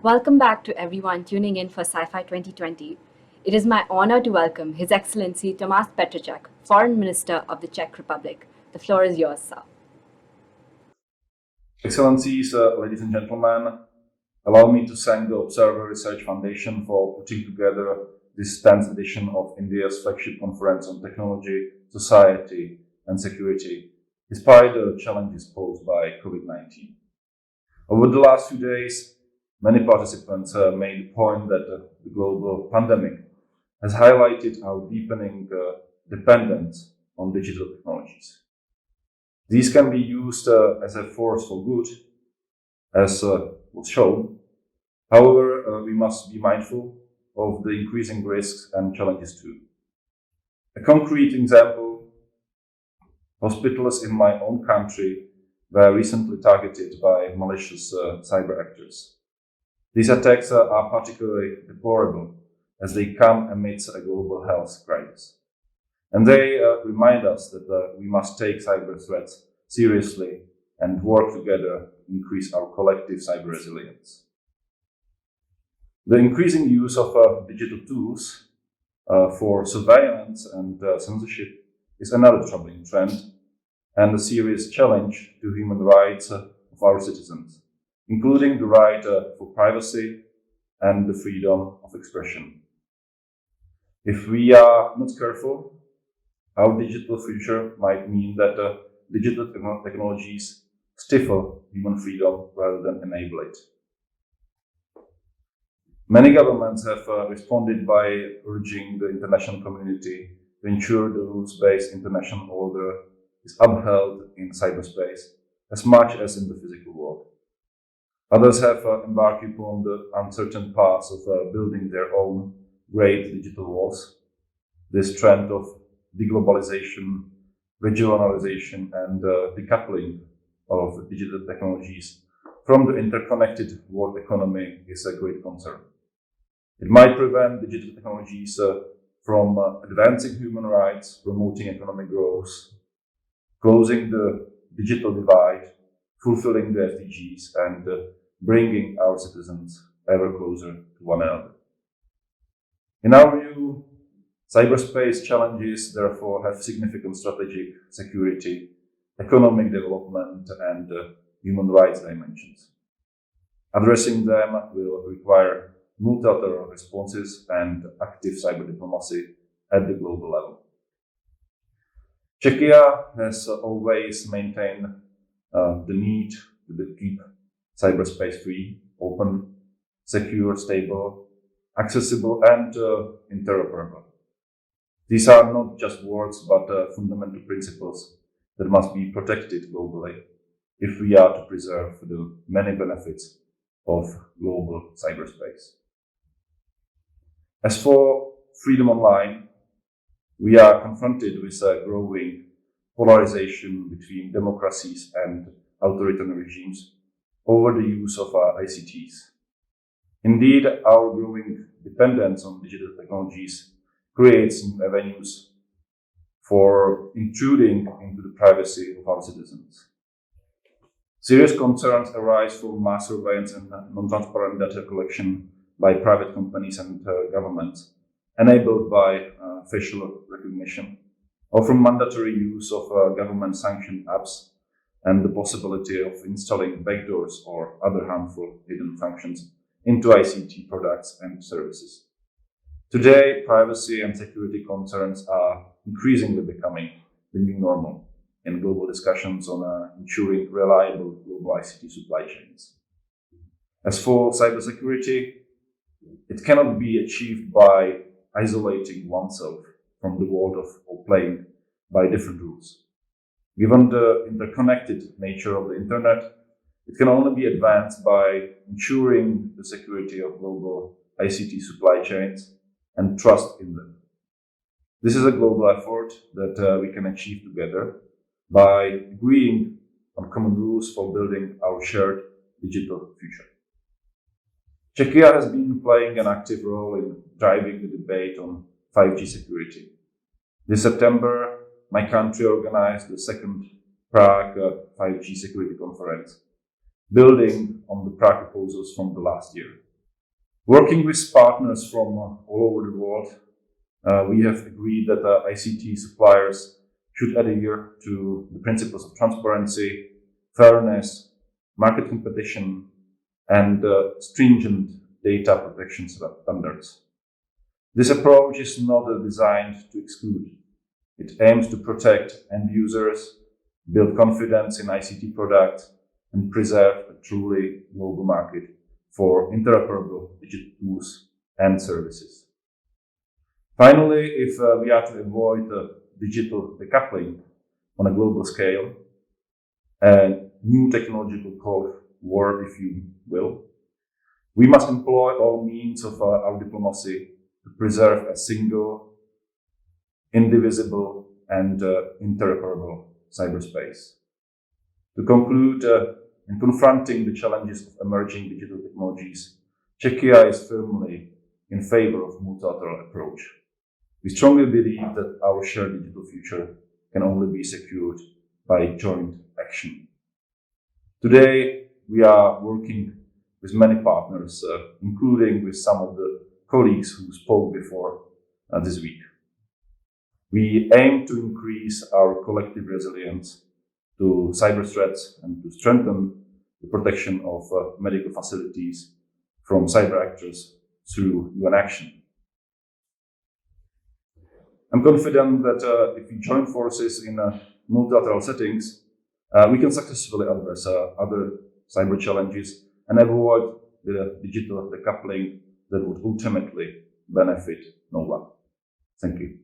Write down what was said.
Welcome back to everyone tuning in for Sci-Fi 2020. It is my honor to welcome His Excellency Tomáš Petříček, Foreign Minister of the Czech Republic. The floor is yours, sir. Excellencies, ladies and gentlemen, allow me to thank the Observer Research Foundation for putting together this 10th edition of India's flagship conference on technology, society and security, despite the challenges posed by COVID-19. Over the last few days, many participants made the point that the global pandemic has highlighted our deepening dependence on digital technologies. These can be used as a force for good, as was shown. However, we must be mindful of the increasing risks and challenges too. A concrete example, hospitals in my own country were recently targeted by malicious cyber actors. These attacks are particularly deplorable as they come amidst a global health crisis. And they remind us that we must take cyber threats seriously and work together to increase our collective cyber resilience. The increasing use of digital tools for surveillance and censorship is another troubling trend and a serious challenge to human rights of our citizens, including the right for privacy and the freedom of expression. If we are not careful, our digital future might mean that digital technologies stifle human freedom rather than enable it. Many governments have responded by urging the international community to ensure the rules-based international order is upheld in cyberspace as much as in the physical world. Others have embarked upon the uncertain path of building their own great digital walls. This trend of deglobalization, regionalization, and decoupling of digital technologies from the interconnected world economy is a great concern. It might prevent digital technologies from advancing human rights, promoting economic growth, closing the digital divide, fulfilling the SDGs, and bringing our citizens ever closer to one another. In our view, cyberspace challenges therefore have significant strategic, security, economic development, and human rights dimensions. Addressing them will require multilateral responses and active cyber diplomacy at the global level. Czechia has always maintained the need to keep cyberspace free, open, secure, stable, accessible, and interoperable. These are not just words, but fundamental principles that must be protected globally if we are to preserve the many benefits of global cyberspace. As for freedom online, we are confronted with a growing polarization between democracies and authoritarian regimes over the use of ICTs. Indeed, our growing dependence on digital technologies creates new avenues for intruding into the privacy of our citizens. Serious concerns arise from mass surveillance and non-transparent data collection by private companies and governments, enabled by facial recognition, or from mandatory use of government-sanctioned apps and the possibility of installing backdoors or other harmful hidden functions into ICT products and services. Today, privacy and security concerns are increasingly becoming the new normal in global discussions on ensuring reliable global ICT supply chains. As for cybersecurity, it cannot be achieved by isolating oneself from the world or playing by different rules. Given the interconnected nature of the internet, it can only be advanced by ensuring the security of global ICT supply chains and trust in them. This is a global effort that we can achieve together by agreeing on common rules for building our shared digital future. Czechia has been playing an active role in driving the debate on 5G security. This September, my country organized the second Prague 5G security conference, building on the Prague proposals from the last year. Working with partners from all over the world, we have agreed that ICT suppliers should adhere to the principles of transparency, fairness, market competition, and stringent data protection standards. This approach is not designed to exclude. It aims to protect end users, build confidence in ICT products, and preserve a truly global market for interoperable digital tools and services. Finally, if we are to avoid digital decoupling on a global scale, a new technological Cold War, if you will, we must employ all means of our diplomacy to preserve a single, indivisible, and interoperable cyberspace. To conclude, in confronting the challenges of emerging digital technologies, Czechia is firmly in favor of multilateral approach. We strongly believe that our shared digital future can only be secured by joint action. Today, we are working with many partners, including with some of the colleagues who spoke before this week. We aim to increase our collective resilience to cyber threats and to strengthen the protection of medical facilities from cyber actors through UN action. I'm confident that if we join forces in multilateral settings, we can successfully address other cyber challenges and avoid the digital decoupling that would ultimately benefit no one. Thank you.